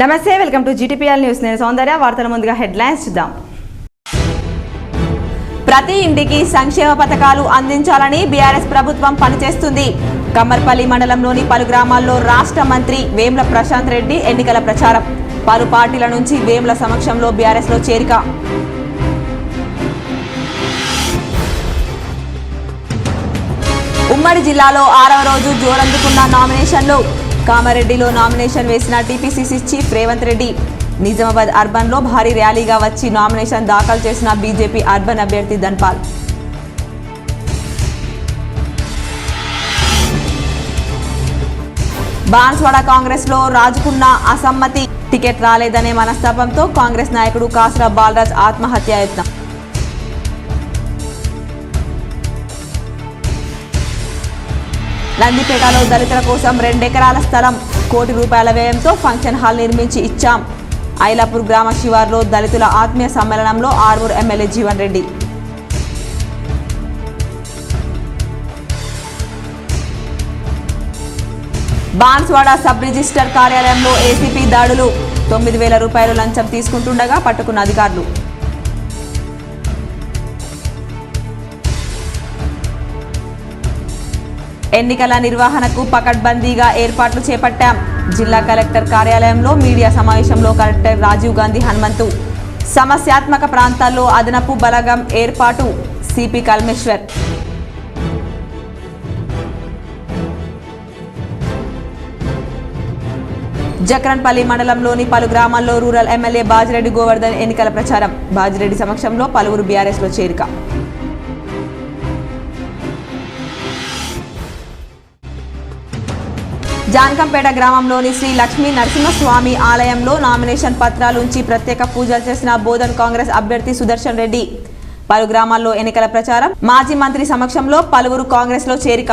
నమస్తే, welcome to GTPL news. నేను సౌందర్య. వార్తల ముందుగా హెడ్లైన్స్ చూద్దాం. ప్రతి ఇంటికి సంక్షేమ పథకాలు అందించాలని బీఆర్ఎస్ ప్రభుత్వం పనిచేస్తుంది. కమ్మర్పల్లి మండలంలోని పలు గ్రామాల్లో రాష్ట్ర మంత్రి వేముల ప్రశాంత్ రెడ్డి ఎన్నికల ప్రచారం. పలు పార్టీల నుంచి వేముల సమక్షంలో బీఆర్ఎస్ లో చేరిక. ఉమ్మడి జిల్లాలో 6వ రోజు జోరందుకున్న నామినేషన్లు. కామారెడ్డిలో నామినేషన్ వేసిన TPCC chief Revanth Reddy. Nizamabad urban లో భారీ ర్యాలీగా వచ్చి నామినేషన్ దాఖలు చేసిన బీజేపీ అర్బన్ అభ్యర్థి ధన్పాల్. బాన్స్వాడ కాంగ్రెస్ లో రాజుకున్న అసమ్మతి. టికెట్ రాలేదనే మనస్తాపంతో కాంగ్రెస్ నాయకుడు కాసరా బాలరాజ్ ఆత్మహత్యాయత్నం. నందిపేటలో దళితుల కోసం 2 ఎకరాల స్థలం, ₹1 కోటి వ్యయంతో ఫంక్షన్ హాల్ నిర్మించి ఇచ్చాం. ఐలాపూర్ గ్రామ శివార్లో దళితుల ఆత్మీయ సమ్మేళనంలో Armoor MLA Jeevan Reddy. Banswada sub register కార్యాలయంలో ఏసీపీ దాడులు. ₹9,000 లంచం తీసుకుంటుండగా పట్టుకున్న అధికారులు. ఎన్నికల నిర్వహణకు పకడ్బందీగా ఏర్పాట్లు చేపట్టాం. జిల్లా కలెక్టర్ కార్యాలయంలో మీడియా సమావేశంలో కలెక్టర్ రాజీవ్ గాంధీ హనుమంతు. సమస్యాత్మక ప్రాంతాల్లో అదనపు బలగం ఏర్పాటు. సిపి కల్మేశ్వర్. జక్రన్పల్లి మండలంలోని పలు గ్రామాల్లో రూరల్ ఎమ్మెల్యే బాజిరెడ్డి గోవర్ధన్ ఎన్నికల ప్రచారం. బాజిరెడ్డి సమక్షంలో పలువురు బీఆర్ఎస్ లో చేరిక. జాన్కంపేట గ్రామంలోని శ్రీ లక్ష్మీ నరసింహస్వామి ఆలయంలో నామినేషన్ పత్రాలు ఉంచి ప్రత్యేక పూజలు చేసిన బోధన్ కాంగ్రెస్ అభ్యర్థి సుదర్శన్ రెడ్డి. పలు గ్రామాల్లో ఎన్నికల ప్రచారం. మాజీ మంత్రి సమక్షంలో పలువురు కాంగ్రెస్ లో చేరిక.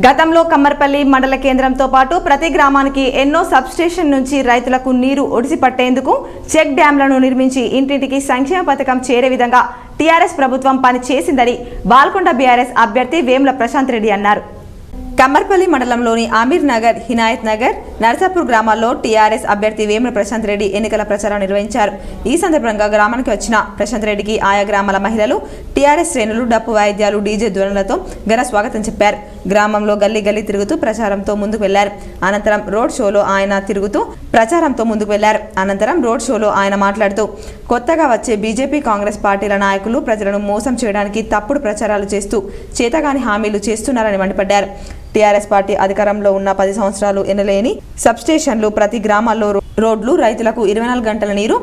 గతంలో కమ్మర్పల్లి మండల కేంద్రంతో పాటు ప్రతి గ్రామానికి ఎన్నో సబ్స్టేషన్ నుంచి రైతులకు నీరు ఒడిసి పట్టేందుకు చెక్ డ్యాంలను నిర్మించి ఇంటింటికి సంక్షేమ పథకం చేరే విధంగా టీఆర్ఎస్ ప్రభుత్వం పని చేసిందని బాల్కొండ బీఆర్ఎస్ అభ్యర్థి వేముల ప్రశాంత్ రెడ్డి అన్నారు. కమ్మర్పల్లి మండలంలోని అమీర్ నగర్, హినాయత్ నగర్, నర్సాపూర్ గ్రామాల్లో టీఆర్ఎస్ అభ్యర్థి వేముల ప్రశాంత్ రెడ్డి ఎన్నికల ప్రచారం నిర్వహించారు. ఈ సందర్భంగా గ్రామానికి వచ్చిన ప్రశాంత్ రెడ్డికి ఆయా గ్రామాల మహిళలు, టీఆర్ఎస్ శ్రేణులు డప్పు వాయిద్యాలు, డీజే ధ్వనులతో ఘన స్వాగతం చెప్పారు. గ్రామంలో గల్లీ గల్లీ తిరుగుతూ ప్రచారంతో ముందుకు వెళ్లారు. అనంతరం రోడ్ షోలో ఆయన మాట్లాడుతూ కొత్తగా వచ్చే బీజేపీ, కాంగ్రెస్ పార్టీల నాయకులు ప్రజలను మోసం చేయడానికి తప్పుడు ప్రచారాలు చేస్తూ చేతగాని హామీలు చేస్తున్నారని మండిపడ్డారు. టీఆర్ఎస్ పార్టీ అధికారంలో ఉన్న 10 సంవత్సరాలు ఎనలేని సబ్స్టేషన్లు, ప్రతి గ్రామాల్లో రోడ్లు, రైతులకు 24 గంటల నీరు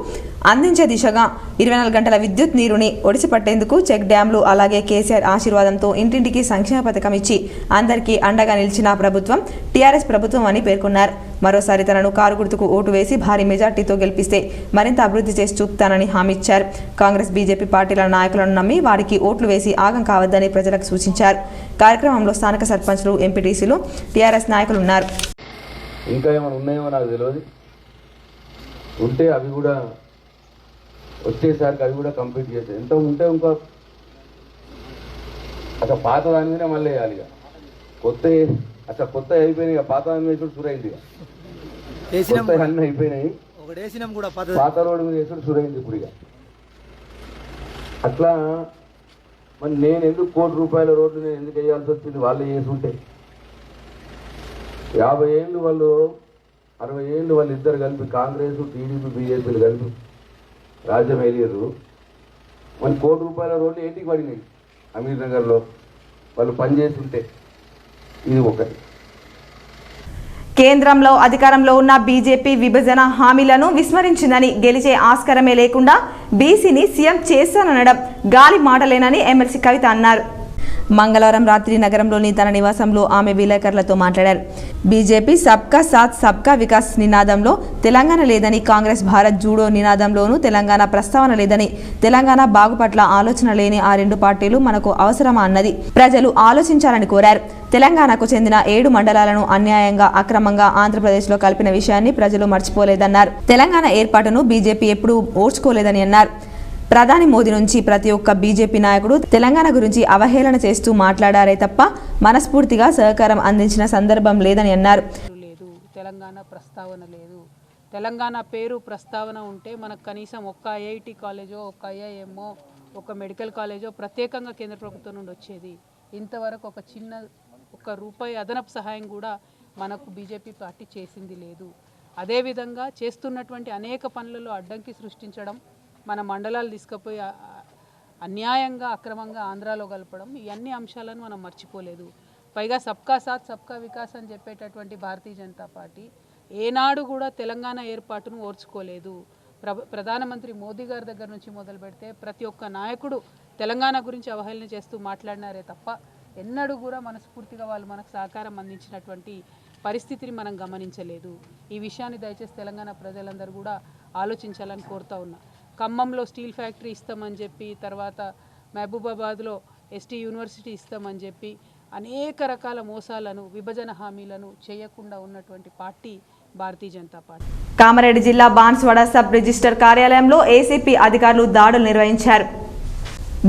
అందించే దిశగా 24 గంటల విద్యుత్ నీరుని ఒడిసిపట్టేందుకు చెక్ డ్యాంలు, అలాగే కేసీఆర్ ఆశీర్వాదంతో ఇంటింటికి సంక్షేమ పథకం ఇచ్చి అందరికీ అండగా నిలిచిన ప్రభుత్వం టీఆర్ఎస్ ప్రభుత్వం అని పేర్కొన్నారు. మరోసారి తనను కారు గుర్తుకు ఓటు వేసి భారీ మెజార్టీతో గెలిపిస్తే మరింత అభివృద్ధి చేసి చూపుతానని హామీ ఇచ్చారు. కాంగ్రెస్, బీజేపీ పార్టీల నాయకులను నమ్మి వారికి ఓట్లు వేసి ఆగం కావద్దని ప్రజలకు సూచించారు. కార్యక్రమంలో స్థానిక సర్పంచ్లు, ఎంపీటీసీలు, టీఆర్ఎస్ నాయకులు ఉన్నారు. ఇంకా ఏమైనా ఉన్నాయేమో నాకు తెలియదు. ఉంటే అవి కూడా వచ్చేసరికి అవి కూడా కంప్లీట్ చేస్తాయి. ఎంత ఉంటే ఇంకో అసలు పాత దాని మీద మళ్ళీ వేయాలి. ఇక కొత్త అయిపోయినాయి. ఇక పాత దాని మీద వేసుడు సురైంది. కొత్త అన్నీ అయిపోయినాయి. పాత రోడ్డు మీద వేసుడు సురైంది ఇప్పుడు. ఇక అట్లా మరి నేను ఎందుకు ₹1 కోటి రోడ్డు నేను ఎందుకు వేయాల్సి వచ్చింది? వాళ్ళు వేసుంటే 50 ఏళ్ళు వాళ్ళు, 60 ఏళ్ళు వాళ్ళు ఇద్దరు కలిపి కాంగ్రెస్, టీడీపీ, బీజేపీలు కలిపి రాజ్యం వేయలేరు. మరి ₹1 కోటి రోడ్లు ఏంటికి పడినాయి? అమీర్ నగర్లో వాళ్ళు పనిచేస్తుంటే ఇది ఒకటి. కేంద్రంలో అధికారంలో ఉన్న బీజేపీ విభజన హామీలను విస్మరించిందని, గెలిచే ఆస్కారమే లేకుండా బీసీని సీఎం చేస్తాననడం గాలి మాటలేనని ఎమ్మెల్సీ కవిత అన్నారు. మంగళవారం రాత్రి నగరంలోని తన నివాసంలో ఆమె విలేకరులతో మాట్లాడారు. బీజేపీ సబ్కా సాత్ సబ్కా వికాస్ నినాదంలో తెలంగాణ లేదని, కాంగ్రెస్ భారత్ జూడో నినాదంలోనూ తెలంగాణ ప్రస్తావన లేదని, తెలంగాణ బాగు పట్ల ఆలోచన లేని ఆ 2 పార్టీలు మనకు అవసరమా అన్నది ప్రజలు ఆలోచించాలని కోరారు. తెలంగాణకు చెందిన 7 మండలాలను అన్యాయంగా, అక్రమంగా ఆంధ్రప్రదేశ్లో కలిపిన విషయాన్ని ప్రజలు మర్చిపోలేదన్నారు. తెలంగాణ ఏర్పాటును బీజేపీ ఎప్పుడూ ఓర్చుకోలేదని అన్నారు. ప్రధాని మోదీ నుంచి ప్రతి ఒక్క బీజేపీ నాయకుడు తెలంగాణ గురించి అవహేళన చేస్తూ మాట్లాడారే తప్ప మనస్ఫూర్తిగా సహకారం అందించిన సందర్భం లేదని అన్నారు. తెలంగాణ ప్రస్తావన లేదు. తెలంగాణ పేరు ప్రస్తావన ఉంటే మనకు కనీసం ఒక్క ఐఐటి కాలేజో, ఒక్క ఐఐఎంఓ, ఒక మెడికల్ కాలేజో ప్రత్యేకంగా కేంద్ర ప్రభుత్వం నుండి వచ్చేది. ఇంతవరకు ఒక రూపాయి అదనపు సహాయం కూడా మనకు బీజేపీ పార్టీ చేసింది లేదు. అదేవిధంగా చేస్తున్నటువంటి అనేక పనులలో అడ్డంకి సృష్టించడం, మన మండలాలు తీసుకుపోయి అన్యాయంగా అక్రమంగా ఆంధ్రాలో కలపడం, ఈ అన్ని అంశాలను మనం మర్చిపోలేదు. పైగా సబ్కా సాత్ సబ్కా వికాస్ అని చెప్పేటటువంటి భారతీయ జనతా పార్టీ ఏనాడు కూడా తెలంగాణ ఏర్పాటును ఓర్చుకోలేదు. ప్రధానమంత్రి మోదీ గారి దగ్గర నుంచి మొదలు పెడితే ప్రతి ఒక్క నాయకుడు తెలంగాణ గురించి అవహేళన చేస్తూ మాట్లాడినారే తప్ప ఎన్నడూ కూడా మనస్ఫూర్తిగా వాళ్ళు మనకు సహకారం అందించినటువంటి పరిస్థితిని మనం గమనించలేదు. ఈ విషయాన్ని దయచేసి తెలంగాణ ప్రజలందరూ కూడా ఆలోచించాలని కోరుతా ఉన్నా. ఖమ్మంలో స్టీల్ ఫ్యాక్టరీ ఇస్తామని చెప్పి, తర్వాత మహబూబాబాద్లో ఎస్టీ యూనివర్సిటీ ఇస్తామని చెప్పి అనేక రకాల మోసాలను, విభజన హామీలను చేయకుండా ఉన్నటువంటి పార్టీ భారతీయ జనతా పార్టీ. కామారెడ్డి జిల్లా బాన్స్వాడ సబ్ రిజిస్టర్ కార్యాలయంలో ఏసీపీ అధికారులు దాడులు నిర్వహించారు.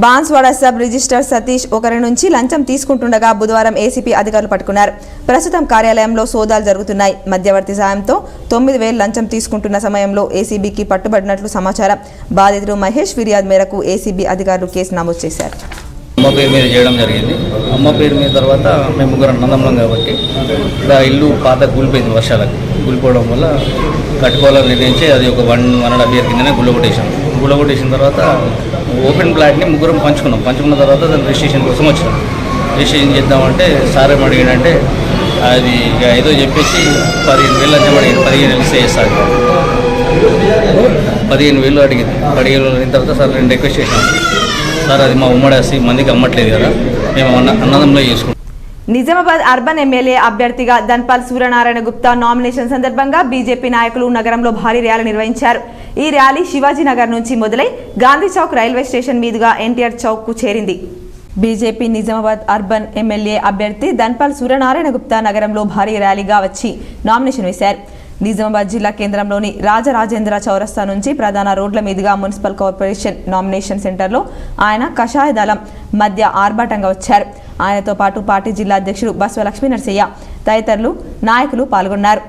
బాన్స్వాడ సబ్ రిజిస్టర్ సతీష్ ఒకరి నుంచి లంచం తీసుకుంటుండగా బుధవారం ఏసీపీ అధికారులు పట్టుకున్నారు. ప్రస్తుతం కార్యాలయంలో సోదాలు జరుగుతున్నాయి. మధ్యవర్తి సాయంతో 9,000 లంచం తీసుకుంటున్న సమయంలో ఏసీబీకి పట్టుబడినట్లు సమాచారం. బాధితుడు మహేష్ ఫిర్యాదు మేరకు ఏసీబీ అధికారులు కేసు నమోదు చేశారు. అమ్మ పేరు మీద చేయడం జరిగింది. అమ్మ పేరు మీద తర్వాత మేము ముగ్గురు అన్నదమ్ములం కాబట్టి ఇక్కడ ఇల్లు పాత కూలిపోయింది, వర్షాలకు కూలిపోవడం వల్ల కట్టుకోవాలని నిర్ణయించి అది ఒక 1.5 year కిందనే గుల్లగొట్టేసిన తర్వాత ఓపెన్ ప్లాట్ని ముగ్గురం పంచుకున్న తర్వాత దాని రిజిస్ట్రేషన్ కోసం వచ్చినాం. రిజిస్ట్రేషన్ చేద్దామంటే సార్ ఏం అడిగాడంటే అది ఇక ఏదో చెప్పేసి 15,000 అంటే అడిగింది. 15,000 ఇస్తే చేస్తారు. 15,000 అడిగింది. 15,000 అయిన తర్వాత సార్ నేను రిక్వెస్ట్ చేశాను, సార్ అది మా ఉమ్మడి మందికి అమ్మట్లేదు కదా, మేము అన్నదంలో చేసుకుంటాం. నిజామాబాద్ అర్బన్ ఎమ్మెల్యే అభ్యర్థిగా ధన్పాల్ సూర్యనారాయణ గుప్తా నామినేషన్ సందర్భంగా బీజేపీ నాయకులు నగరంలో భారీ ర్యాలీ నిర్వహించారు. ఈ ర్యాలీ శివాజీనగర్ నుంచి మొదలై గాంధీ చౌక్ రైల్వే స్టేషన్ మీదుగా ఎన్టీఆర్ చౌక్ కు చేరింది. బీజేపీ నిజామాబాద్ అర్బన్ ఎమ్మెల్యే అభ్యర్థి ధన్పాల్ సూర్యనారాయణ గుప్తా నగరంలో భారీ ర్యాలీగా వచ్చి నామినేషన్ వేశారు. నిజామాబాద్ జిల్లా కేంద్రంలోని రాజరాజేంద్ర చౌరస్తా నుంచి ప్రధాన రోడ్ల మీదుగా మున్సిపల్ కార్పొరేషన్ నామినేషన్ సెంటర్లో ఆయన కషాయ దళం మధ్య ఆర్భాటంగా వచ్చారు. ఆయనతో పాటు పార్టీ జిల్లా అధ్యక్షుడు బస్వ లక్ష్మీ నరసయ్య తదితరులు నాయకులు పాల్గొన్నారు.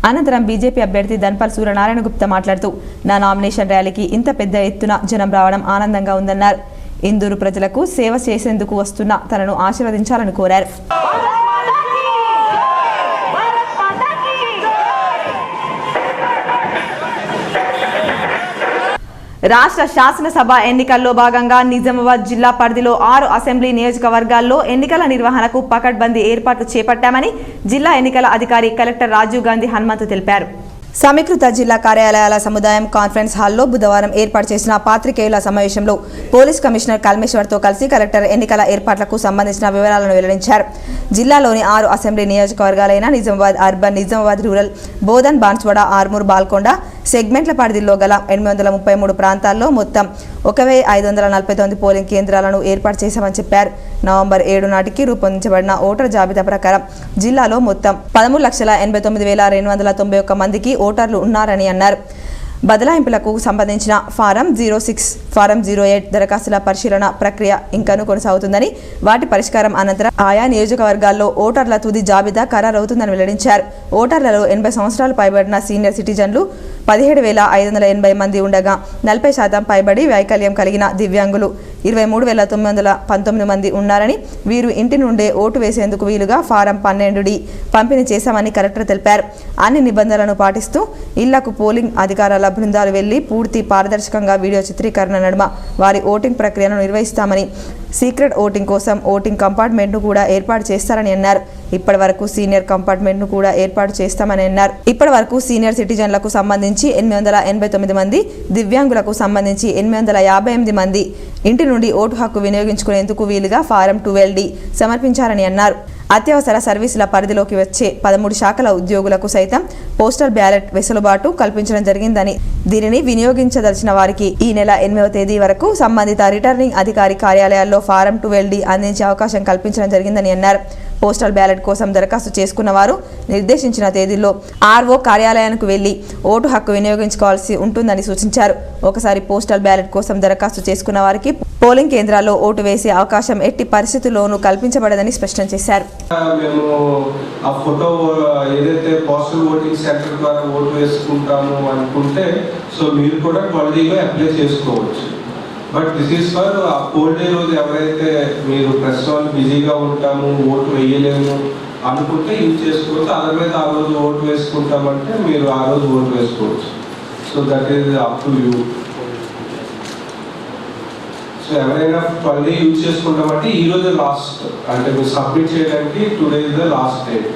అనంతరం బీజేపీ అభ్యర్థి ధన్పాల్ సూర్యనారాయణ గుప్తా మాట్లాడుతూ, నా నామినేషన్ ర్యాలీకి ఇంత పెద్ద ఎత్తున జనం రావడం ఆనందంగా ఉందన్నారు. ఇందూరు ప్రజలకు సేవ చేసేందుకు వస్తున్న తనను ఆశీర్వదించాలని కోరారు. రాష్ట్ర శాసనసభ ఎన్నికల్లో భాగంగా నిజామాబాద్ జిల్లా పరిధిలో 6 అసెంబ్లీ నియోజకవర్గాల్లో ఎన్నికల నిర్వహణకు పకడ్బందీ ఏర్పాట్లు చేపట్టామని జిల్లా ఎన్నికల అధికారి కలెక్టర్ రాజీవ్ గాంధీ హనుమంతు తెలిపారు. సమీకృత జిల్లా కార్యాలయాల సముదాయం కాన్ఫరెన్స్ హాల్లో బుధవారం ఏర్పాటు చేసిన పాత్రికేయుల సమావేశంలో పోలీస్ కమిషనర్ కల్మేశ్వర్తో కలిసి కలెక్టర్ ఎన్నికల ఏర్పాట్లకు సంబంధించిన వివరాలను వెల్లడించారు. జిల్లాలోని 6 అసెంబ్లీ నియోజకవర్గాలైన నిజామాబాద్ అర్బన్, నిజామాబాద్ రూరల్, బోధన్, బాన్స్వాడ, ఆర్మూర్, బాల్కొండ సెగ్మెంట్ల పరిధిలో గల 833 ప్రాంతాల్లో మొత్తం 1,549 పోలింగ్ కేంద్రాలను ఏర్పాటు చేశామని చెప్పారు. నవంబర్ 7 నాటికి రూపొందించబడిన ఓటర్ జాబితా ప్రకారం జిల్లాలో మొత్తం 13,89,291 మందికి ఓటర్లు ఉన్నారని అన్నారు. బదలాయింపులకు సంబంధించిన ఫారం 06, ఫారం 08 దరఖాస్తుల పరిశీలన ప్రక్రియ ఇంకాను కొనసాగుతుందని, వాటి పరిష్కారం అనంతరం ఆయా నియోజకవర్గాల్లో ఓటర్ల తుది జాబితా ఖరారవుతుందని వెల్లడించారు. ఓటర్లలో 80 సంవత్సరాలు పైబడిన సీనియర్ సిటిజన్లు 17,580 మంది ఉండగా 40% పైబడి వైకల్యం కలిగిన దివ్యాంగులు 23,919 మంది ఉన్నారని, వీరు ఇంటి నుండే ఓటు వేసేందుకు వీలుగా ఫారం 12D పంపిణీ చేశామని కలెక్టర్ తెలిపారు. అన్ని నిబంధనలను పాటిస్తూ ఇళ్లకు పోలింగ్ అధికారుల బృందాలు వెళ్లి పూర్తి పారదర్శకంగా వీడియో చిత్రీకరణ నడుమ వారి ఓటింగ్ ప్రక్రియను నిర్వహిస్తామని, సీక్రెట్ ఓటింగ్ కోసం ఓటింగ్ కంపార్ట్మెంట్ను కూడా ఏర్పాటు చేస్తారని అన్నారు. ఇప్పటి వరకు సీనియర్ కంపార్ట్మెంట్ను కూడా ఏర్పాటు చేస్తామని అన్నారు. ఇప్పటి వరకు సీనియర్ సిటిజన్లకు సంబంధించి 889 మంది, దివ్యాంగులకు సంబంధించి 858 మంది ఇంటి నుండి ఓటు హక్కు వినియోగించుకునేందుకు వీలుగా ఫారం 12D సమర్పించారని అన్నారు. అత్యవసర సర్వీసుల పరిధిలోకి వచ్చే 13 శాఖల ఉద్యోగులకు సైతం పోస్టల్ బ్యాలెట్ వెసులుబాటు కల్పించడం జరిగిందని, దీనిని వినియోగించదలిచిన వారికి ఈ నెల 8వ తేదీ వరకు సంబంధిత రిటర్నింగ్ అధికారి కార్యాలయాల్లో ఫారం 12D అందించే అవకాశం కల్పించడం జరిగిందని అన్నారు. పోస్టల్ బ్యాలెట్ కోసం దరఖాస్తు చేసుకున్న వారు నిర్దేశించిన తేదీల్లో ఆర్ఓ కార్యాలయానికి వెళ్లి ఓటు హక్కు వినియోగించుకోవాల్సి ఉంటుందని సూచించారు. ఒకసారి పోస్టల్ బ్యాలెట్ కోసం దరఖాస్తు చేసుకున్న వారికి పోలింగ్ కేంద్రాల్లో ఓటు వేసే అవకాశం ఎట్టి పరిస్థితుల్లోనూ కల్పించబడదని స్పష్టం చేశారు. మేము ఆ ఫోటో ఏదైతే పోస్టల్ ఓటింగ్ సెంటర్ ద్వారా ఓటు వేసుకుంటాము అనుకుంటే సో మీరు కూడా 12లో అప్లై చేసుకోవచ్చు. బట్ దిస్ ఈస్ ఫర్ ఆ పోల్ డే రోజు ఎవరైతే మీరు ప్రెస్ వాళ్ళు బిజీగా ఉంటాము ఓటు వేయలేము అనుకుంటే యూజ్ చేసుకోవచ్చు. అదర్వైజ్ ఆ రోజు ఓటు వేసుకుంటామంటే మీరు ఆ రోజు ఓటు వేసుకోవచ్చు. So that is up to you. So ఎవరైనా 12 యూజ్ చేసుకుంటామంటే ఈ రోజు లాస్ట్, అంటే మీరు సబ్మిట్ చేయడానికి today is the last date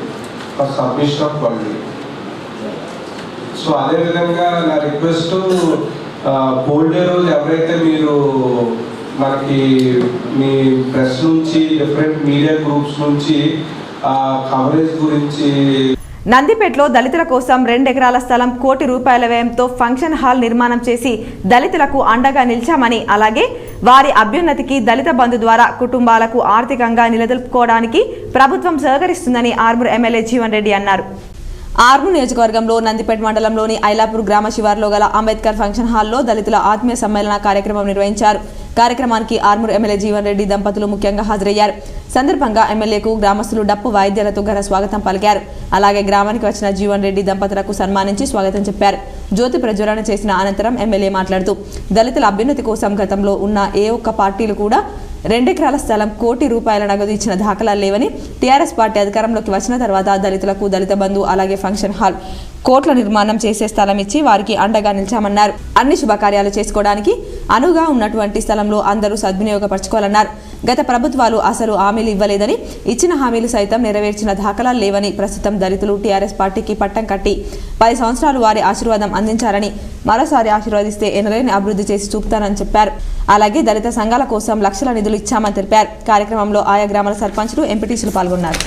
for submission of 12. So అదేవిధంగా నా రిక్వెస్ట్, పోల్ డే రోజు ఎవరైతే మీరు మనకి మీ ప్రెస్ నుంచి డిఫరెంట్ మీడియా గ్రూప్స్ నుంచి కవరేజ్ గురించి నందిపేటలో దళితుల కోసం 2 ఎకరాల స్థలం ₹1 కోటి వ్యయంతో ఫంక్షన్ హాల్ నిర్మాణం చేసి దళితులకు అండగా నిలిచామని, అలాగే వారి అభ్యున్నతికి దళిత బంధు ద్వారా కుటుంబాలకు ఆర్థికంగా నిలదొల్పుకోవడానికి ప్రభుత్వం సహకరిస్తుందని ఆర్మూర్ ఎమ్మెల్యే జీవన్ రెడ్డి అన్నారు. ఆర్మూర్ నియోజకవర్గంలో నందిపేట మండలంలోని ఐలాపూర్ గ్రామ శివార్లో గల అంబేద్కర్ ఫంక్షన్ హాల్లో దళితుల ఆత్మీయ సమ్మేళన కార్యక్రమం నిర్వహించారు. కార్యక్రమానికి ఆర్మూర్ ఎమ్మెల్యే జీవన్ రెడ్డి దంపతులు ముఖ్యంగా హాజరయ్యారు. సందర్భంగా ఎమ్మెల్యేకు గ్రామస్తులు డప్పు వాయిద్యాలతో ఘన స్వాగతం పలికారు. అలాగే గ్రామానికి వచ్చిన జీవన్ రెడ్డి దంపతులకు సన్మానించి స్వాగతం చెప్పారు. జ్యోతి ప్రజ్వలన చేసిన అనంతరం ఎమ్మెల్యే మాట్లాడుతూ దళితుల అభ్యున్నతి కోసం గతంలో ఉన్న ఏ ఒక్క పార్టీలు కూడా 2 ఎకరాల స్థలం ₹1 కోటి నగదు ఇచ్చిన దాఖలాలు లేవని, టీఆర్ఎస్ పార్టీ అధికారంలోకి వచ్చిన తర్వాత దళితులకు దళిత బంధు అలాగే ఫంక్షన్ హాల్ కోట్ల నిర్మాణం చేసే స్థలం ఇచ్చి వారికి అండగా నిలిచామన్నారు. అన్ని శుభకార్యాలు చేసుకోవడానికి అనువుగా ఉన్నటువంటి స్థలంలో అందరూ సద్వినియోగపరచుకోవాలన్నారు. గత ప్రభుత్వాలు అసలు హామీలు ఇవ్వలేదని, ఇచ్చిన హామీలు సైతం నెరవేర్చిన దాఖలాలు లేవని, ప్రస్తుతం దళితులు టీఆర్ఎస్ పార్టీకి పట్టం కట్టి 10 సంవత్సరాలు వారి ఆశీర్వాదం అందించారని, మరోసారి ఆశీర్వదిస్తే ఎనలేని అభివృద్ధి చేసి చూపుతానని చెప్పారు. అలాగే దళిత సంఘాల కోసం లక్షల నిధులు ఇచ్చామని తెలిపారు. కార్యక్రమంలో ఆయా గ్రామాల సర్పంచులు, ఎంపీటీసీలు పాల్గొన్నారు.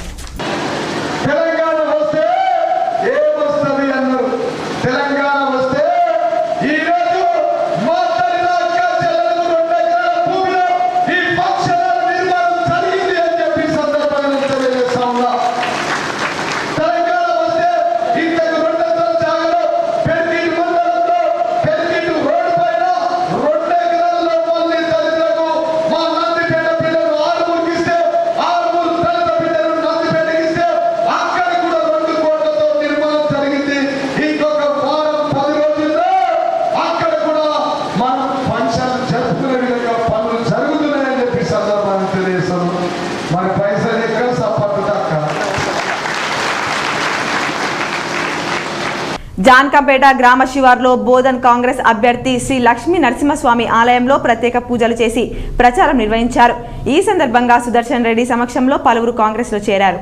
జాన్కంపేట గ్రామ శివార్లో బోధన్ కాంగ్రెస్ అభ్యర్థి శ్రీ లక్ష్మీ నరసింహస్వామి ఆలయంలో ప్రత్యేక పూజలు చేసి ప్రచారం నిర్వహించారు. ఈ సందర్భంగా సుదర్శన్ రెడ్డి సమక్షంలో పలువురు కాంగ్రెస్లో చేరారు.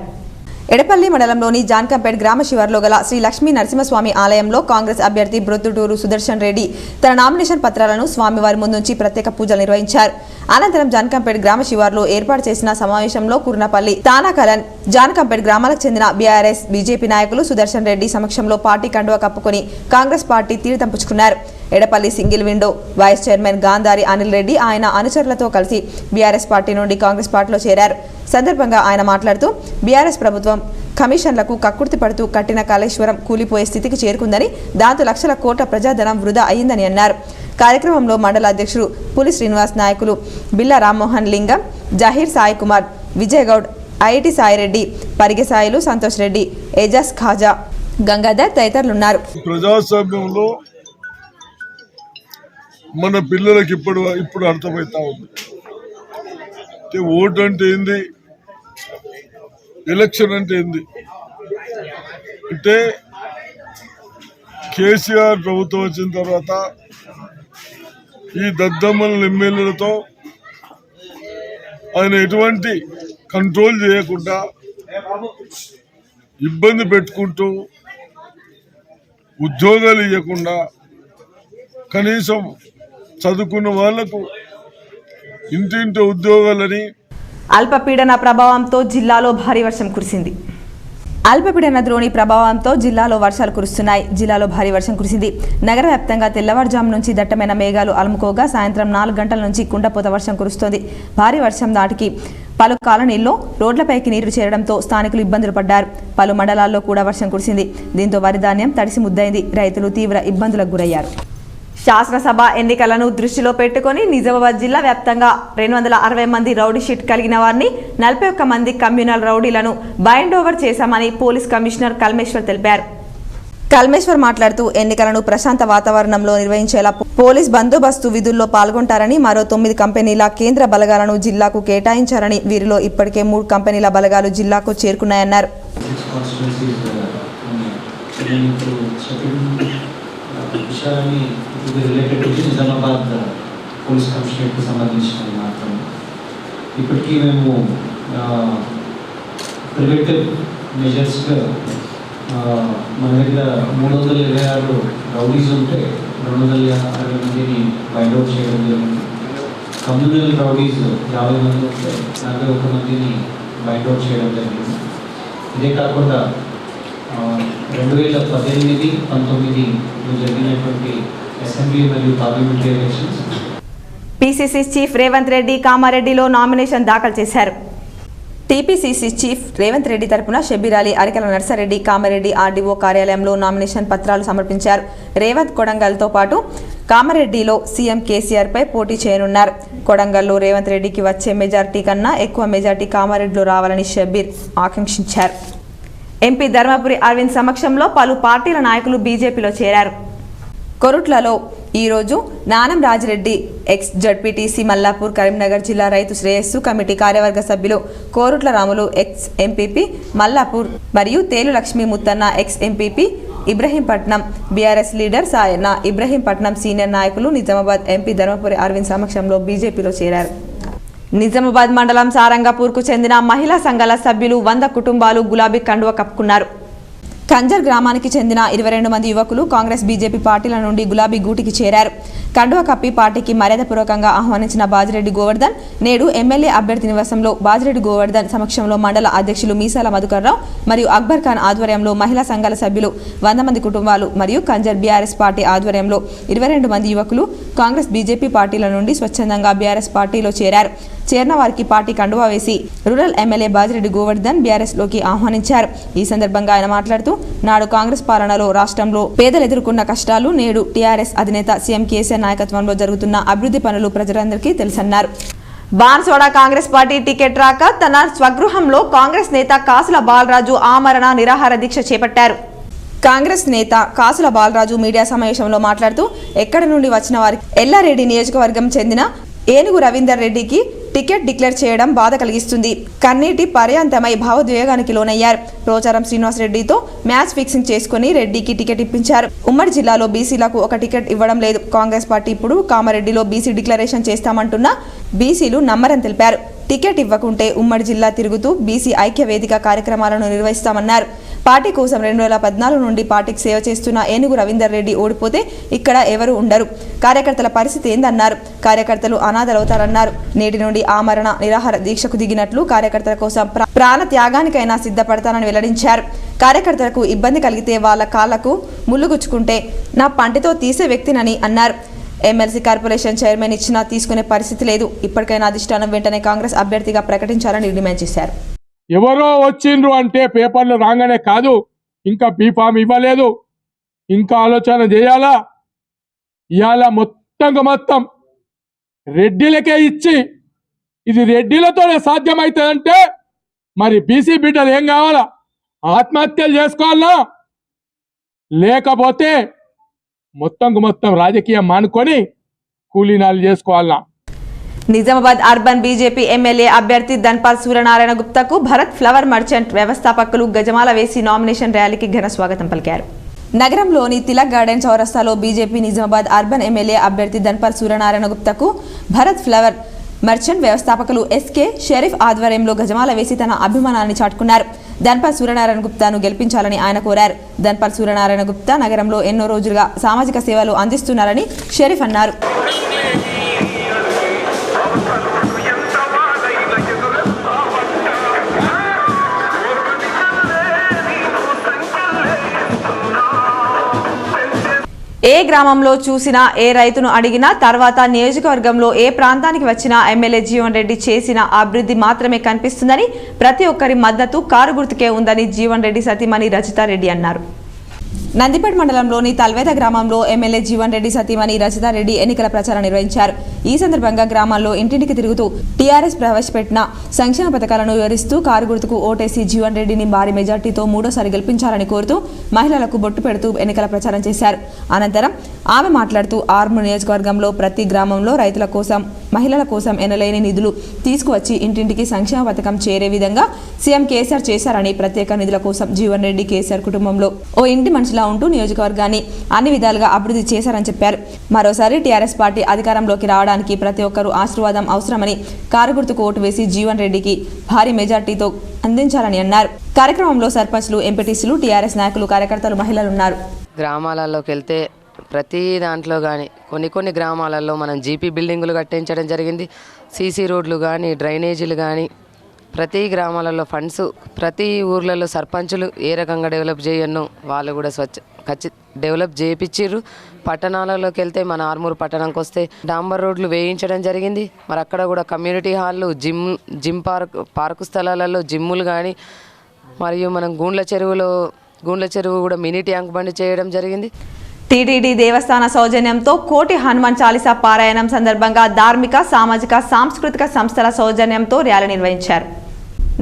ఎడపల్లి మండలంలోని జాన్కంపేట్ గ్రామ శివార్లో గల శ్రీ లక్ష్మీ నరసింహస్వామి ఆలయంలో కాంగ్రెస్ అభ్యర్థి బ్రొద్దుటూరు సుదర్శన్ రెడ్డి తన నామినేషన్ పత్రాలను స్వామివారి ముందుంచి ప్రత్యేక పూజలు నిర్వహించారు. అనంతరం జాన్కంపేట్ గ్రామ శివార్లో ఏర్పాటు చేసిన సమావేశంలో కుర్నపల్లి, తానాకలన్, జాన్కంపేట్ గ్రామాలకు చెందిన బీఆర్ఎస్, బీజేపీ నాయకులు సుదర్శన్ రెడ్డి సమక్షంలో పార్టీ కండువా కప్పుకొని కాంగ్రెస్ పార్టీ తీర్థం పుచ్చుకున్నారు. Edapalli single window vice chairman Gandhari Anil Reddy ఆయన అనుచరులతో కలిసి బీఆర్ఎస్ పార్టీ నుండి కాంగ్రెస్ పార్టీలో చేరారు. సందర్భంగా ఆయన మాట్లాడుతూ బీఆర్ఎస్ ప్రభుత్వం కమిషన్లకు కక్కుర్తి పడుతూ కట్టిన కాళేశ్వరం కూలిపోయే స్థితికి చేరుకుందని, దాంతో లక్షల కోట్ల ప్రజాధనం వృధా అయ్యిందని అన్నారు. కార్యక్రమంలో మండల అధ్యక్షుడు పులి శ్రీనివాస్, నాయకులు బిల్లా రామ్మోహన్ లింగం, జహీర్ సాయి కుమార్, విజయ్ గౌడ్, ఐఐటి సాయిరెడ్డి, పరిగె సాయిలు, సంతోష్ రెడ్డి, ఏజాజ్ ఖాజా, గంగాధర్ తదితరులున్నారు. ప్రజాస్వామ్యంలో మన పిల్లలకి ఇప్పుడు అర్థమవుతా ఉంది. ఓటు అంటే ఏంది, ఎలక్షన్ అంటే ఏంది. అంటే కేసీఆర్ ప్రభుత్వం వచ్చిన తర్వాత ఈ దద్దమ్మల ఎమ్మెల్యేలతో ఆయన ఎటువంటి కంట్రోల్ చేయకుండా ఇబ్బంది పెట్టుకుంటూ ఉద్యోగాలు ఇవ్వకుండా కనీసం చదువుకున్న వాళ్లకు ఇంటింటి ఉద్యోగాలని. అల్పపీడన ప్రభావంతో జిల్లాలో భారీ వర్షం కురిసింది. అల్పపీడన ద్రోణి ప్రభావంతో జిల్లాలో వర్షాలు కురుస్తున్నాయి. జిల్లాలో భారీ వర్షం కురిసింది. నగర వ్యాప్తంగా తెల్లవారుజాము నుంచి దట్టమైన మేఘాలు అలుముకోగా సాయంత్రం 4 గంటల నుంచి కుండపోత వర్షం కురుస్తోంది. భారీ వర్షం నాటికి పలు కాలనీల్లో రోడ్లపైకి నీరు చేరడంతో స్థానికులు ఇబ్బందులు పడ్డారు. పలు మండలాల్లో కూడా వర్షం కురిసింది. దీంతో వరి ధాన్యం తడిసి ముద్దైంది. రైతులు తీవ్ర ఇబ్బందులకు గురయ్యారు. శాసనసభ ఎన్నికలను దృష్టిలో పెట్టుకుని నిజామాబాద్ జిల్లా వ్యాప్తంగా 260 మంది రౌడీ షీట్ కలిగిన వారిని 41 మంది కమ్యూనల్ రౌడీలను బైండ్ ఓవర్ చేశామని పోలీస్ కమిషనర్ కల్మేశ్వర్ తెలిపారు. కల్మేశ్వర్ మాట్లాడుతూ ఎన్నికలను ప్రశాంత వాతావరణంలో నిర్వహించేలా పోలీస్ బందోబస్తు విధుల్లో పాల్గొంటారని, మరో 9 కంపెనీల కేంద్ర బలగాలను జిల్లాకు కేటాయించారని, వీరిలో ఇప్పటికే 3 కంపెనీల బలగాలు జిల్లాకు చేరుకున్నాయన్నారు. విషయాన్ని ఇది రిలేటెడ్ టు నిజామాబాద్ పోలీస్ కమిషనరేట్కి సంబంధించినవి మాత్రమే. ఇప్పటికీ మేము ప్రివెంటివ్ మెజర్స్గా మన దగ్గర 326 రౌడీస్ ఉంటే 260 మందిని బైండౌట్ చేయడం జరిగింది. కమ్యూనల్ రౌడీస్ 50 మంది ఉంటే 41 మందిని బైండౌట్ చేయడం జరిగింది. ఇదే కాకుండా 2018-19 జరిగినటువంటి అసెంబ్లీ మరియు parliamentary elections PCC chief Revanth Reddy కామారెడ్డిలో నామినేషన్ దాఖలు చేశారు. టీపీసీసీ చీఫ్ రేవంత్ రెడ్డి తరపున షబ్బీర్ అలీ, అరికల నర్సారెడ్డి కామారెడ్డి ఆర్డీఓ కార్యాలయంలో నామినేషన్ పత్రాలు సమర్పించారు. రేవంత్ కొడంగల్తో పాటు కామారెడ్డిలో సీఎం కేసీఆర్ పై పోటీ చేయనున్నారు. కొడంగల్లో రేవంత్ రెడ్డికి వచ్చే మెజార్టీ కన్నా ఎక్కువ మెజార్టీ కామారెడ్డిలో రావాలని షబ్బీర్ ఆకాంక్షించారు. ఎంపీ ధర్మపురి అరవింద్ సమక్షంలో పలు పార్టీల నాయకులు బీజేపీలో చేరారు. కొరుట్లలో ఈరోజు నానం రాజిరెడ్డి, ఎక్స్ జడ్పీటీసీ మల్లాపూర్, కరీంనగర్ జిల్లా రైతు శ్రేయస్సు కమిటీ కార్యవర్గ సభ్యులు కోరుట్ల రాములు, ఎక్స్ ఎంపీపీ మల్లాపూర్, మరియు Telu Lakshmi Muthanna, ex MPP Ibrahimpatnam, BRS leader Sayanna, Ibrahimpatnam senior నాయకులు నిజామాబాద్ ఎంపీ ధర్మపురి అరవింద్ సమక్షంలో బీజేపీలో చేరారు. నిజామాబాద్ మండలం సారంగపూర్కు చెందిన మహిళా సంఘాల సభ్యులు 100 కుటుంబాలు గులాబీ కండువ కప్పుకున్నారు. కంజర్ గ్రామానికి చెందిన 22 మంది యువకులు కాంగ్రెస్ బీజేపీ పార్టీల నుండి గులాబీ గూటికి చేరారు. కండువ కప్పి పార్టీకి మర్యాదపూర్వకంగా ఆహ్వానించిన బాజిరెడ్డి గోవర్ధన్ నేడు ఎమ్మెల్యే అభ్యర్థి నివాసంలో బాజిరెడ్డి గోవర్ధన్ సమక్షంలో మండల అధ్యక్షులు మీసాల మధుకర్రావు మరియు అక్బర్ ఖాన్ ఆధ్వర్యంలో మహిళా సంఘాల సభ్యులు 100 మంది కుటుంబాలు మరియు కంజర్ బీఆర్ఎస్ పార్టీ ఆధ్వర్యంలో 22 మంది యువకులు కాంగ్రెస్ బీజేపీ పార్టీల నుండి స్వచ్ఛందంగా బీఆర్ఎస్ పార్టీలో చేరారు. చేరిన వారికి పార్టీ కండువా వేసి రూరల్ ఎమ్మెల్యే బాజిరెడ్డి గోవర్ధన్ బీఆర్ఎస్లోకి ఆహ్వానించారు. ఈ సందర్భంగా ఆయన మాట్లాడుతూ నాడు కాంగ్రెస్ పాలనలో రాష్ట్రంలో పేదలు ఎదుర్కొన్న కష్టాలు, నేడు టీఆర్ఎస్ అధినేత సీఎం కేసీఆర్ నాయకత్వంలో జరుగుతున్న అభివృద్ధి పనులు ప్రజలందరికీ తెలుసన్నారు. బాన్స్వాడ కాంగ్రెస్ పార్టీ టికెట్ రాక తన స్వగృహంలో కాంగ్రెస్ నేత కాసుల బాలరాజు ఆమరణ నిరాహార దీక్ష చేపట్టారు. కాంగ్రెస్ నేత కాసుల బాలరాజు మీడియా సమావేశంలో మాట్లాడుతూ ఎక్కడి నుండి వచ్చిన వారికి ఎల్లారెడ్డి నియోజకవర్గం చెందిన ఏనుగు రవీందర్ రెడ్డికి టికెట్ డిక్లేర్ చేయడం బాధ కలిగిస్తుంది. కన్నీటి పర్యాంతమై భావోద్వేగానికి లోనయ్యారు. పోచారం శ్రీనివాస్ రెడ్డితో మ్యాచ్ ఫిక్సింగ్ చేసుకుని రెడ్డికి టికెట్ ఇప్పించారు. ఉమ్మడి జిల్లాలో బీసీలకు ఒక టికెట్ ఇవ్వడం లేదు. కాంగ్రెస్ పార్టీ ఇప్పుడు కామారెడ్డిలో బీసీ డిక్లరేషన్ చేస్తామంటున్నా బీసీలు నమ్మరని తెలిపారు. టికెట్ ఇవ్వకుంటే ఉమ్మడి జిల్లా తిరుగుతూ బీసీ ఐక్య వేదిక కార్యక్రమాలను నిర్వహిస్తామన్నారు. పార్టీ కోసం 2014 నుండి పార్టీకి సేవ చేస్తున్న ఏనుగు రవీందర్ రెడ్డి ఓడిపోతే ఇక్కడ ఎవరు ఉండరు. కార్యకర్తల పరిస్థితి ఏందన్నారు. కార్యకర్తలు అనాథలవుతారన్నారు. నేటి నుండి ఆమరణ నిరాహార దీక్షకు దిగినట్లు కార్యకర్తల కోసం ప్రాణ త్యాగానికైనా సిద్ధపడతానని వెల్లడించారు. కార్యకర్తలకు ఇబ్బంది కలిగితే వాళ్ళ కాళ్లకు ముళ్ళుగుచ్చుకుంటే నా పంటితో తీసే వ్యక్తినని అన్నారు. ఎమ్మెల్సీ కార్పొరేషన్ చైర్మన్ ఇచ్చినా తీసుకునే పరిస్థితి లేదు. ఇప్పటికైనా అధిష్టానం వెంటనే కాంగ్రెస్ అభ్యర్థిగా ప్రకటించాలని డిమాండ్ చేశారు. ఎవరో వచ్చిండ్రు అంటే పేపర్లు రాగానే కాదు, ఇంకా బీఫామ్ ఇవ్వలేదు, ఇంకా ఆలోచన చేయాలా. ఇవాళ మొత్తం రెడ్డిలకే ఇచ్చి ఇది రెడ్డిలతోనే సాధ్యమవుతుందంటే మరి బీసీ బిడ్డలు ఏం కావాలా? ఆత్మహత్యలు చేసుకోవాలా, లేకపోతే మొత్తం రాజకీయం మానుకొని కూలీనాలు చేసుకోవాలా. నిజామాబాద్ అర్బన్ బీజేపీ ఎమ్మెల్యే అభ్యర్థి ధన్పాల్ సూర్యనారాయణ గుప్తాకు భరత్ ఫ్లవర్ మర్చెంట్ వ్యవస్థాపకులు గజమాల వేసి నామినేషన్ ర్యాలీకి ఘన స్వాగతం పలికారు. నగరంలోని తిలక్ గార్డెన్ చౌరస్తాలో బీజేపీ నిజామాబాద్ అర్బన్ ఎమ్మెల్యే అభ్యర్థి ధన్పాల్ సూర్యనారాయణ గుప్తాకు భరత్ ఫ్లవర్ మర్చెంట్ వ్యవస్థాపకులు ఎస్కే షరీఫ్ ఆధ్వర్యంలో గజమాల వేసి తన అభిమానాన్ని చాటుకున్నారు. ధన్పాల్ సూర్యనారాయణ గుప్తాను గెలిపించాలని ఆయన కోరారు. ధన్పాల్ సూర్యనారాయణ గుప్తా నగరంలో ఎన్నో రోజులుగా సామాజిక సేవలు అందిస్తున్నారని షరీఫ్ అన్నారు. ఏ గ్రామంలో చూసినా ఏ రైతును అడిగినా తర్వాత నియోజకవర్గంలో ఏ ప్రాంతానికి వచ్చినా ఎమ్మెల్యే జీవన్ రెడ్డి చేసిన అభివృద్ధి మాత్రమే కనిపిస్తుందని ప్రతి ఒక్కరి మద్దతు కారు గుర్తుకే ఉందని జీవన్ రెడ్డి సతీమణి రజితారెడ్డి అన్నారు. నందిపేట మండలంలోని తల్వేద గ్రామంలో ఎమ్మెల్యే జీవన్ రెడ్డి సతీమణి రజితారెడ్డి ఎన్నికల ప్రచారం నిర్వహించారు. ఈ సందర్భంగా గ్రామాల్లో ఇంటింటికి తిరుగుతూ టీఆర్ఎస్ ప్రవేశపెట్టిన సంక్షేమ పథకాలను వివరిస్తూ కారు గుర్తుకు ఓటేసి జీవన్ రెడ్డిని భారీ మెజార్టీతో మూడోసారి గెలిపించాలని కోరుతూ మహిళలకు బొట్టు పెడుతూ ఎన్నికల ప్రచారం చేశారు. అనంతరం ఆమె మాట్లాడుతూ ఆర్మూర్ నియోజకవర్గంలో ప్రతి గ్రామంలో రైతుల కోసం మహిళల కోసం ఎనలేని నిధులు తీసుకువచ్చి ఇంటింటికి సంక్షేమ పథకం చేరే విధంగా సీఎం కేసీఆర్ చేశారని, ప్రత్యేక నిధుల కోసం జీవన్ రెడ్డి కేసీఆర్ కుటుంబంలో ఓ ఇంటి మనిషిలా ఉంటూ నియోజకవర్గాన్ని అన్ని విధాలుగా అభివృద్ధి చేశారని చెప్పారు. మరోసారి టీఆర్ఎస్ పార్టీ అధికారంలోకి రావడానికి ప్రతి ఒక్కరూ ఆశీర్వాదం అవసరమని, కారు గుర్తుకు ఓటు వేసి జీవన్ రెడ్డికి భారీ మెజార్టీతో అందించాలని అన్నారు. కార్యక్రమంలో సర్పంచ్లు, ఎంపీటీసీలు, టీఆర్ఎస్ నాయకులు, కార్యకర్తలు, మహిళలు ఉన్నారు. గ్రామాలలోకి వెళ్తే ప్రతి దాంట్లో కానీ కొన్ని గ్రామాలలో మనం జీపీ బిల్డింగులు కట్టించడం జరిగింది. సీసీ రోడ్లు కానీ, డ్రైనేజీలు కానీ, ప్రతి గ్రామాలలో ఫండ్స్, ప్రతి ఊర్లలో సర్పంచులు ఏ రకంగా డెవలప్ చేయను వాళ్ళు కూడా డెవలప్ చేయించారు. పట్టణాలలోకి వెళ్తే మన ఆర్మూర్ పట్టణంకి వస్తే డాంబర్ రోడ్లు వేయించడం జరిగింది. మరి అక్కడ కూడా కమ్యూనిటీ హాళ్ళు, జిమ్ పార్కు స్థలాలలో జిమ్ములు కానీ, మరియు మనం గూండ్ల చెరువు కూడా మినీ ట్యాంక్ బండి చేయడం జరిగింది. టీటీడీ దేవస్థాన సౌజన్యంతో కోటి హనుమాన్ చాలీసా పారాయణం సందర్భంగా ధార్మిక, సామాజిక, సాంస్కృతిక సంస్థల సౌజన్యంతో ర్యాలీ నిర్వహించారు.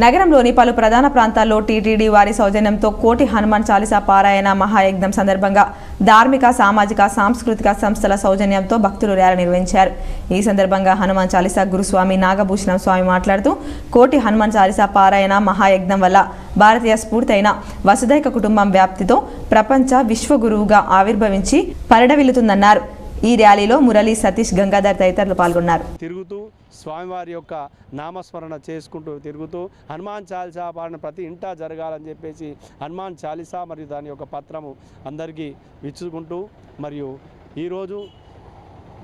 నగరంలోని పలు ప్రధాన ప్రాంతాల్లో టీటీడీ వారి సౌజన్యంతో కోటి హనుమాన్ చాలీసా పారాయణ మహాయజ్ఞం సందర్భంగా ధార్మిక, సామాజిక, సాంస్కృతిక సంస్థల సౌజన్యంతో భక్తులు ర్యాలీ నిర్వహించారు. ఈ సందర్భంగా హనుమాన్ చాలీసా గురుస్వామి నాగభూషణం స్వామి మాట్లాడుతూ కోటి హనుమాన్ చాలీసా పారాయణ మహాయజ్ఞం వల్ల భారతీయ స్ఫూర్తైన వసుధైక కుటుంబం వ్యాప్తితో ప్రపంచ విశ్వగురువుగా ఆవిర్భవించి పరిడవిల్లుతుందన్నారు. ఈ ర్యాలీలో మురళీ, సతీష్, గంగాధర్ తదితరులు పాల్గొన్నారు. తిరుగుతూ స్వామివారి యొక్క నామస్మరణ చేసుకుంటూ తిరుగుతూ హనుమాన్ చాలీసా పాలన ప్రతి ఇంటా జరగాలని చెప్పేసి హనుమాన్ చాలీసా మరియు దాని యొక్క పత్రము అందరికీ ఇచ్చుకుంటూ మరియు ఈరోజు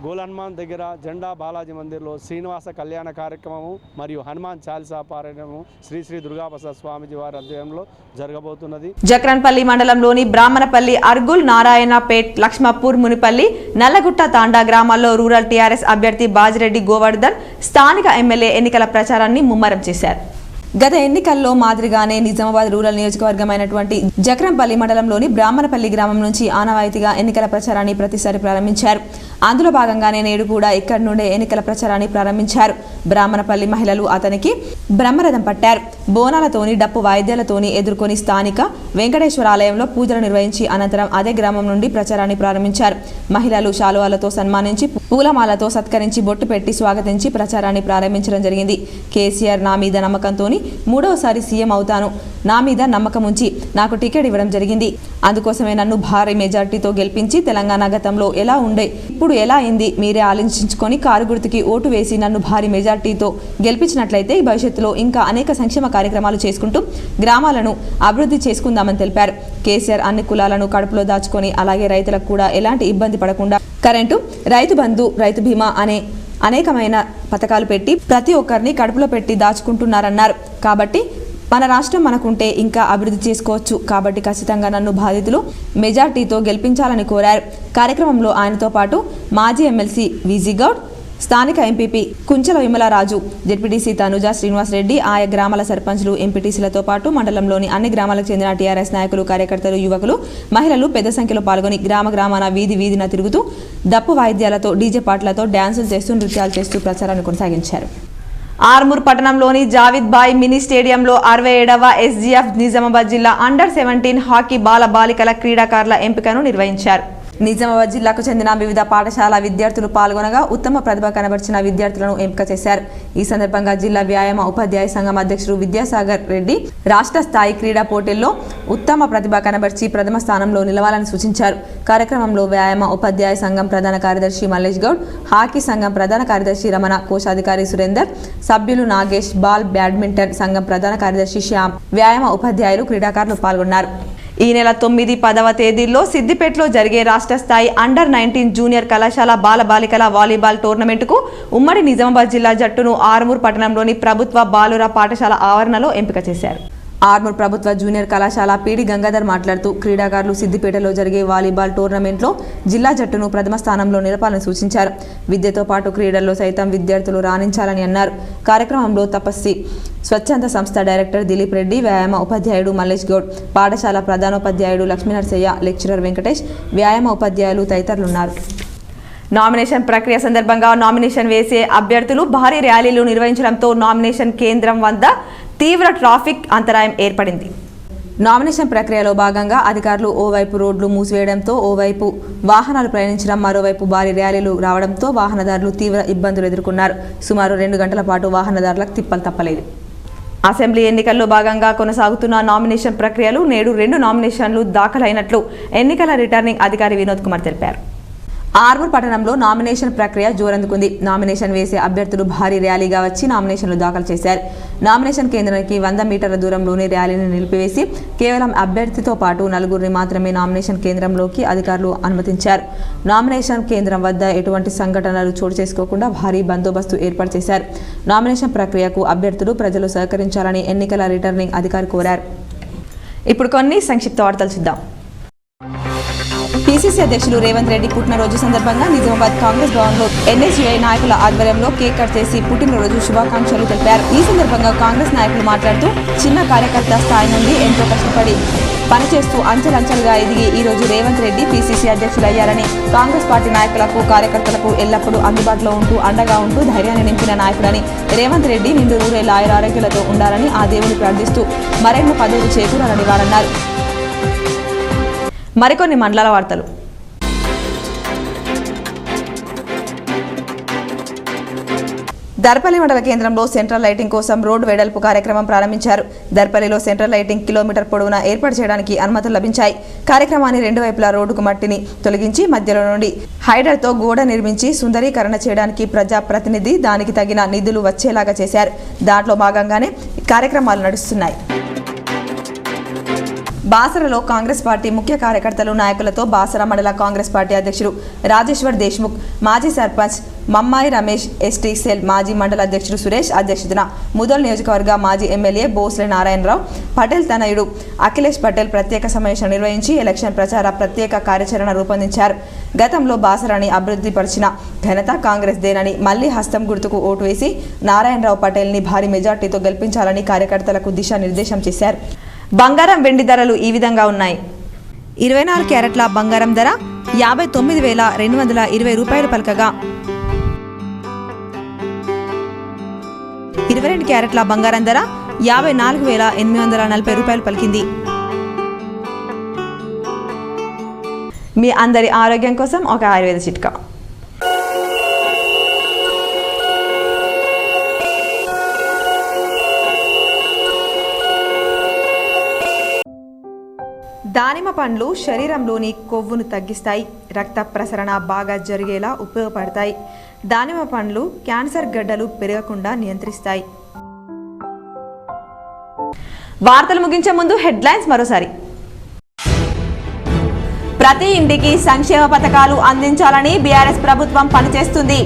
గోల్ హనుమాన్ దగ్గర జెండా బాలాజీ మందిర్లో శ్రీనివాస కళ్యాణ కార్యక్రమము మరియు హనుమాన్ చాలీసా పారాయణము శ్రీ దుర్గాప్రసాద్ స్వామిజీ వారి ఆధ్వర్యంలో జరగబోతున్నది. జక్రన్పల్లి మండలంలోని బ్రాహ్మణపల్లి, అర్గుల్, నారాయణపేట్, లక్ష్మపూర్, మునిపల్లి, నల్లగుట్ట, తాండా గ్రామాల్లో రూరల్ టీఆర్ఎస్ అభ్యర్థి బాజిరెడ్డి గోవర్ధన్ స్థానిక ఎమ్మెల్యే ఎన్నికల ప్రచారాన్ని ముమ్మరం చేశారు. గత ఎన్నికల్లో మాదిరిగానే నిజామాబాద్ రూరల్ నియోజకవర్గమైనటువంటి జక్రంపల్లి మండలంలోని బ్రాహ్మణపల్లి గ్రామం నుంచి ఆనవాయితీగా ఎన్నికల ప్రచారాన్ని ప్రతిసారి ప్రారంభించారు. అందులో భాగంగానే నేడు కూడా ఇక్కడి నుండే ఎన్నికల ప్రచారాన్ని ప్రారంభించారు. బ్రాహ్మణపల్లి మహిళలు అతనికి బ్రహ్మరథం పట్టారు. బోనాలతోని, డప్పు వాయిద్యాలతోని ఎదుర్కొని స్థానిక వెంకటేశ్వర ఆలయంలో పూజలు నిర్వహించి అనంతరం అదే గ్రామం నుండి ప్రచారాన్ని ప్రారంభించారు. మహిళలు శాలువాలతో సన్మానించి, పూలమాలతో సత్కరించి, బొట్టు పెట్టి స్వాగతించి ప్రచారాన్ని ప్రారంభించడం జరిగింది. కేసీఆర్ నా మీద నమ్మకంతోని మూడవసారి సీఎం అవుతాను, నా మీద నమ్మకం ఉంచి నాకు టికెట్ ఇవ్వడం జరిగింది. అందుకోసమే నన్ను భారీ మెజార్టీతో గెలిపించి తెలంగాణ గతంలో ఎలా ఉండే ఇప్పుడు ఎలా అయింది మీరే ఆలోచించుకొని కారు గుర్తుకి ఓటు వేసి నన్ను భారీ మెజార్టీతో గెలిపించినట్లయితే భవిష్యత్తులో ఇంకా అనేక సంక్షేమ కార్యక్రమాలు చేసుకుంటూ గ్రామాలను అభివృద్ధి చేసుకుందామని తెలిపారు. కేసీఆర్ అన్ని కులాలను కడుపులో దాచుకొని అలాగే రైతులకు కూడా ఎలాంటి ఇబ్బంది పడకుండా కరెంటు, రైతు బంధు, రైతు బీమా అనే అనేకమైన పథకాలు పెట్టి ప్రతి ఒక్కరిని కడుపులో పెట్టి దాచుకుంటున్నారన్నారు. కాబట్టి మన రాష్ట్రం మనకుంటే ఇంకా అభివృద్ధి చేసుకోవచ్చు. కాబట్టి ఖచ్చితంగా నన్ను బాధితులు మెజార్టీతో గెలిపించాలని కోరారు. కార్యక్రమంలో ఆయనతో పాటు మాజీ ఎమ్మెల్సీ విజీ గౌడ్, స్థానిక ఎంపీపీ కుంచల విమలారాజు, జెడ్పీటీసీ తనుజ శ్రీనివాస్ రెడ్డి, ఆయా గ్రామాల సర్పంచ్లు, ఎంపీటీసీలతో పాటు మండలంలోని అన్ని గ్రామాలకు చెందిన టీఆర్ఎస్ నాయకులు, కార్యకర్తలు, యువకులు, మహిళలు పెద్ద సంఖ్యలో పాల్గొని గ్రామాన వీధిన తిరుగుతూ దప్పు వాయిద్యాలతో, డీజే పాటలతో డ్యాన్సులు చేస్తూ, నృత్యాలు చేస్తూ ప్రచారాన్ని కొనసాగించారు. ఆర్మూర్ పట్టణంలోని జావిద్ బాయ్ మినీ స్టేడియంలో 67వ ఎస్జీఎఫ్ నిజామాబాద్ జిల్లా అండర్-17 హాకీ బాలికల క్రీడాకారుల ఎంపికను నిర్వహించారు. నిజామాబాద్ జిల్లాకు చెందిన వివిధ పాఠశాల విద్యార్థులు పాల్గొనగా ఉత్తమ ప్రతిభ కనబర్చిన విద్యార్థులను ఎంపిక చేశారు. ఈ సందర్భంగా జిల్లా వ్యాయామ ఉపాధ్యాయ సంఘం అధ్యక్షుడు విద్యాసాగర్ రెడ్డి రాష్ట్ర స్థాయి క్రీడా పోటీల్లో ఉత్తమ ప్రతిభ కనబర్చి ప్రథమ స్థానంలో నిలవాలని సూచించారు. కార్యక్రమంలో వ్యాయామ ఉపాధ్యాయ సంఘం ప్రధాన కార్యదర్శి మల్లేష్ గౌడ్, హాకీ సంఘం ప్రధాన కార్యదర్శి రమణ, కోశాధికారి సురేందర్, సభ్యులు నాగేష్, బాల్ బ్యాడ్మింటన్ సంఘం ప్రధాన కార్యదర్శి శ్యామ్, వ్యాయామ ఉపాధ్యాయులు, క్రీడాకారులు పాల్గొన్నారు. ఈ నెల 9, 10వ తేదీల్లో సిద్దిపేటలో జరిగే రాష్ట్ర స్థాయి అండర్-19 జూనియర్ కళాశాల బాలికల వాలీబాల్ టోర్నమెంటుకు ఉమ్మడి నిజామాబాద్ జిల్లా జట్టును ఆర్మూర్ పట్టణంలోని ప్రభుత్వ బాలుర పాఠశాల ఆవరణలో ఎంపిక చేశారు. ఆర్మూర్ ప్రభుత్వ జూనియర్ కళాశాల పీడి గంగాధర్ మాట్లాడుతూ క్రీడాకారులు సిద్దిపేటలో జరిగే వాలీబాల్ టోర్నమెంట్లో జిల్లా జట్టును ప్రథమ స్థానంలో నిలపాలని సూచించారు. విద్యతో పాటు క్రీడల్లో సైతం విద్యార్థులు రాణించాలని అన్నారు. కార్యక్రమంలో తపస్సి స్వచ్ఛంద సంస్థ డైరెక్టర్ దిలీప్ రెడ్డి, వ్యాయామ ఉపాధ్యాయుడు మల్లేష్ గౌడ్, పాఠశాల ప్రధానోపాధ్యాయుడు లక్ష్మీనరసయ్య, లెక్చరర్ వెంకటేష్, వ్యాయామ ఉపాధ్యాయులు తదితరులున్నారు. నామినేషన్ ప్రక్రియ సందర్భంగా నామినేషన్ వేసే అభ్యర్థులు భారీ ర్యాలీలు నిర్వహించడంతో నామినేషన్ కేంద్రం వద్ద తీవ్ర ట్రాఫిక్ అంతరాయం ఏర్పడింది. నామినేషన్ ప్రక్రియలో భాగంగా అధికారులు ఓవైపు రోడ్లు మూసివేయడంతో ఓవైపు వాహనాలు ప్రయాణించడం, మరోవైపు భారీ ర్యాలీలు రావడంతో వాహనదారులు తీవ్ర ఇబ్బందులు ఎదుర్కొన్నారు. సుమారు 2 గంటల పాటు వాహనదారులకు తిప్పలు తప్పలేదు. అసెంబ్లీ ఎన్నికల్లో భాగంగా కొనసాగుతున్న నామినేషన్ ప్రక్రియలు నేడు 2 నామినేషన్లు దాఖలైనట్లు ఎన్నికల రిటర్నింగ్ అధికారి వినోద్ కుమార్ తెలిపారు. ఆర్మూర్ పట్టణంలో నామినేషన్ ప్రక్రియ జోరందుకుంది. నామినేషన్ వేసే అభ్యర్థులు భారీ ర్యాలీగా వచ్చి నామినేషన్లు దాఖలు చేశారు. నామినేషన్ కేంద్రానికి 100 మీటర్ల దూరంలోనే ర్యాలీని నిలిపివేసి కేవలం అభ్యర్థితో పాటు 4గురిని మాత్రమే నామినేషన్ కేంద్రంలోకి అధికారులు అనుమతించారు. నామినేషన్ కేంద్రం వద్ద ఎటువంటి సంఘటనలు చోటు చేసుకోకుండా భారీ బందోబస్తు ఏర్పాటు చేశారు. నామినేషన్ ప్రక్రియకు అభ్యర్థులు, ప్రజలు సహకరించాలని ఎన్నికల రిటర్నింగ్ అధికారి కోరారు. ఇప్పుడు కొన్ని సంక్షిప్త వార్తలు చూద్దాం. పిసిసి అధ్యక్షులు రేవంత్ రెడ్డి పుట్టినరోజు సందర్భంగా నిజామాబాద్ కాంగ్రెస్ భవన్లో ఎన్ఎస్యుఐ నాయకుల ఆధ్వర్యంలో కేక్ కట్ చేసి పుట్టినరోజు శుభాకాంక్షలు తెలిపారు. ఈ సందర్భంగా కాంగ్రెస్ నాయకులు మాట్లాడుతూ చిన్న కార్యకర్త స్థాయి నుండి ఎంతో కష్టపడి పనిచేస్తూ అంచెలంచెలుగా ఎదిగి ఈ రోజు రేవంత్ రెడ్డి పిసిసి అధ్యక్షులయ్యారని, కాంగ్రెస్ పార్టీ నాయకులకు, కార్యకర్తలకు ఎల్లప్పుడూ అందుబాటులో ఉంటూ అండగా ఉంటూ ధైర్యాన్ని నింపిన నాయకుడని, రేవంత్ రెడ్డి నిండు నూరేళ్ల ఆరోగ్యాలతో ఉండాలని ఆ దేవుని ప్రార్థిస్తూ మరెన్నో పదవులు చేకూరాలని వారన్నారు. మరికొన్ని మండలాల వార్తలు. దర్పల్లి మండల కేంద్రంలో సెంట్రల్ లైటింగ్ కోసం రోడ్డు వెడల్పు కార్యక్రమం ప్రారంభించారు. దర్పల్లిలో సెంట్రల్ లైటింగ్ కిలోమీటర్ పొడవునా ఏర్పాటు చేయడానికి అనుమతులు లభించాయి. కార్యక్రమాన్ని 2 వైపులా రోడ్డుకు మట్టిని తొలగించి మధ్యలో నుండి హైడర్తో గోడ నిర్మించి సుందరీకరణ చేయడానికి ప్రజాప్రతినిధి దానికి తగిన నిధులు వచ్చేలాగా చేశారు. దాంట్లో భాగంగానే కార్యక్రమాలు నడుస్తున్నాయి. బాసరలో కాంగ్రెస్ పార్టీ ముఖ్య కార్యకర్తలు, నాయకులతో బాసర మండల కాంగ్రెస్ పార్టీ అధ్యక్షుడు రాజేశ్వర్ దేశ్ముఖ్, మాజీ సర్పంచ్ మమ్మాయి రమేష్, ఎస్టీ సెల్ మాజీ మండల అధ్యక్షుడు సురేష్ అధ్యక్షతన ముదోల్ నియోజకవర్గ మాజీ ఎమ్మెల్యే బోస్లే నారాయణరావు, పటేల్ తనయుడు అఖిలేష్ పటేల్ ప్రత్యేక సమావేశం నిర్వహించి ఎలక్షన్ ప్రచార ప్రత్యేక కార్యాచరణ రూపొందించారు. గతంలో బాసరాని అభివృద్ధి పరిచిన ఘనత కాంగ్రెస్ దేనని, మళ్లీ హస్తం గుర్తుకు ఓటు వేసి నారాయణరావు పటేల్ని భారీ మెజార్టీతో గెలిపించాలని కార్యకర్తలకు దిశానిర్దేశం చేశారు. బంగారం, వెండి ధరలు ఈ విధంగా ఉన్నాయి. 24 క్యారెట్ల బంగారం ధర 59,220 రూపాయలు పలకగా 22 క్యారెట్ల బంగారం ధర 54,840 రూపాయలు పలికింది. మీ అందరి ఆరోగ్యం కోసం ఒక ఆయుర్వేద చిట్కా. దానిమ్మ పండ్లు శరీరంలోని కొవ్వును తగ్గిస్తాయి, రక్త ప్రసరణ బాగా జరిగేలా ఉపయోగపడతాయి. దానిమ్మ పండ్లు క్యాన్సర్ గడ్డలు పెరగకుండా నియంత్రిస్తాయి. వార్తలు ముగించే ముందు హెడ్లైన్స్ మరోసారి. ప్రతి ఇంటికి సంక్షేమ పథకాలు అందించాలని బీఆర్ఎస్ ప్రభుత్వం పనిచేస్తుంది.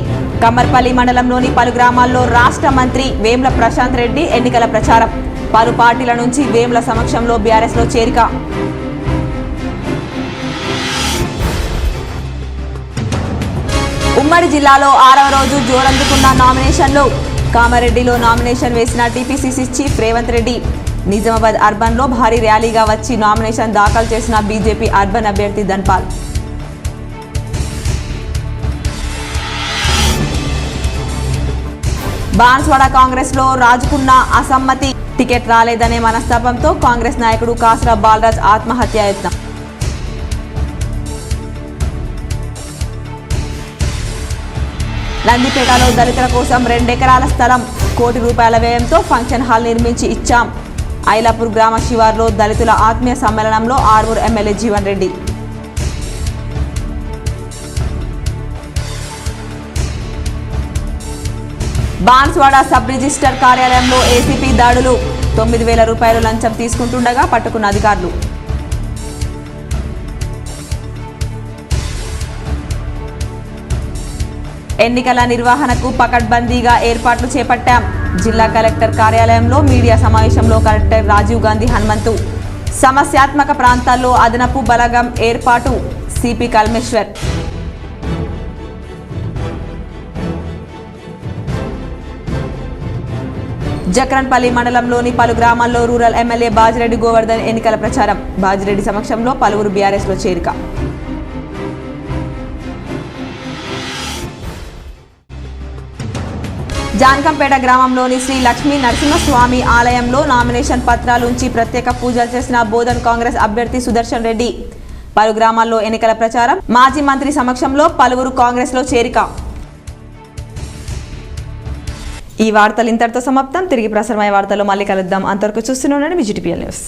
కమ్మర్పల్లి మండలంలోని పలు గ్రామాల్లో రాష్ట్ర మంత్రి వేముల ప్రశాంత్ రెడ్డి ఎన్నికల ప్రచారం. పలు పార్టీల నుంచి వేముల సమక్షంలో బీఆర్ఎస్లో చేరిక. ఉమ్మడి జిల్లాలో 6వ రోజు జోరందుకున్న నామినేషన్లు. కామారెడ్డిలో నామినేషన్ వేసిన టీపీసీసీ చీఫ్ రేవంత్ రెడ్డి. నిజామాబాద్ అర్బన్లో భారీ ర్యాలీగా వచ్చి నామినేషన్ దాఖలు చేసిన బీజేపీ అర్బన్ అభ్యర్థి ధన్పాల్. బాన్స్వాడ కాంగ్రెస్లో రాజుకున్న అసమ్మతి. టికెట్ రాలేదనే మనస్తాపంతో కాంగ్రెస్ నాయకుడు కాసరా బాలరాజ్ ఆత్మహత్యాయత్నం. నందిపేటలో దళితుల కోసం 2 ఎకరాల స్థలం, 1 కోటి రూపాయల వ్యయంతో ఫంక్షన్ హాల్ నిర్మించి ఇచ్చాం. ఐలాపూర్ గ్రామ శివార్లో దళితుల ఆత్మీయ సమ్మేళనంలో Armoor MLA Jeevan Reddy. Banswada sub register కార్యాలయంలో ఏసీపీ దాడులు. 9,000 రూపాయలు లంచం తీసుకుంటుండగా పట్టుకున్న అధికారులు. ఎన్నికల నిర్వహణకు పకడ్బందీగా ఏర్పాట్లు చేపట్టాం. జిల్లా కలెక్టర్ కార్యాలయంలో మీడియా సమావేశంలో కలెక్టర్ రాజీవ్ గాంధీ హనుమంతు. సమస్యాత్మక ప్రాంతాల్లో అదనపు బలగం ఏర్పాటు సిపి కల్మేశ్వర్. జక్రన్పల్లి మండలంలోని పలు గ్రామాల్లో రూరల్ ఎమ్మెల్యే బాజిరెడ్డి గోవర్ధన్ ఎన్నికల ప్రచారం. బాజిరెడ్డి సమక్షంలో పలువురు బీఆర్ఎస్లో చేరిక. జాన్కంపేట గ్రామంలోని శ్రీ లక్ష్మీ నరసింహస్వామి ఆలయంలో నామినేషన్ పత్రాలు ఉంచి ప్రత్యేక పూజలు చేసిన బోధన్ కాంగ్రెస్ అభ్యర్థి సుదర్శన్ రెడ్డి. పలు గ్రామాల్లో ఎన్నికల ప్రచారం. మాజీ మంత్రి సమక్షంలో పలువురు కాంగ్రెస్లో చేరిక. ఈ వార్తలు ఇంతటితో సమాప్తం. తిరిగి ప్రసారమయ్యే వార్తల్లో మళ్ళీ కలుద్దాం. అంతవరకు చూస్తూనే ఉండండి విజిటిపిఎల్ న్యూస్.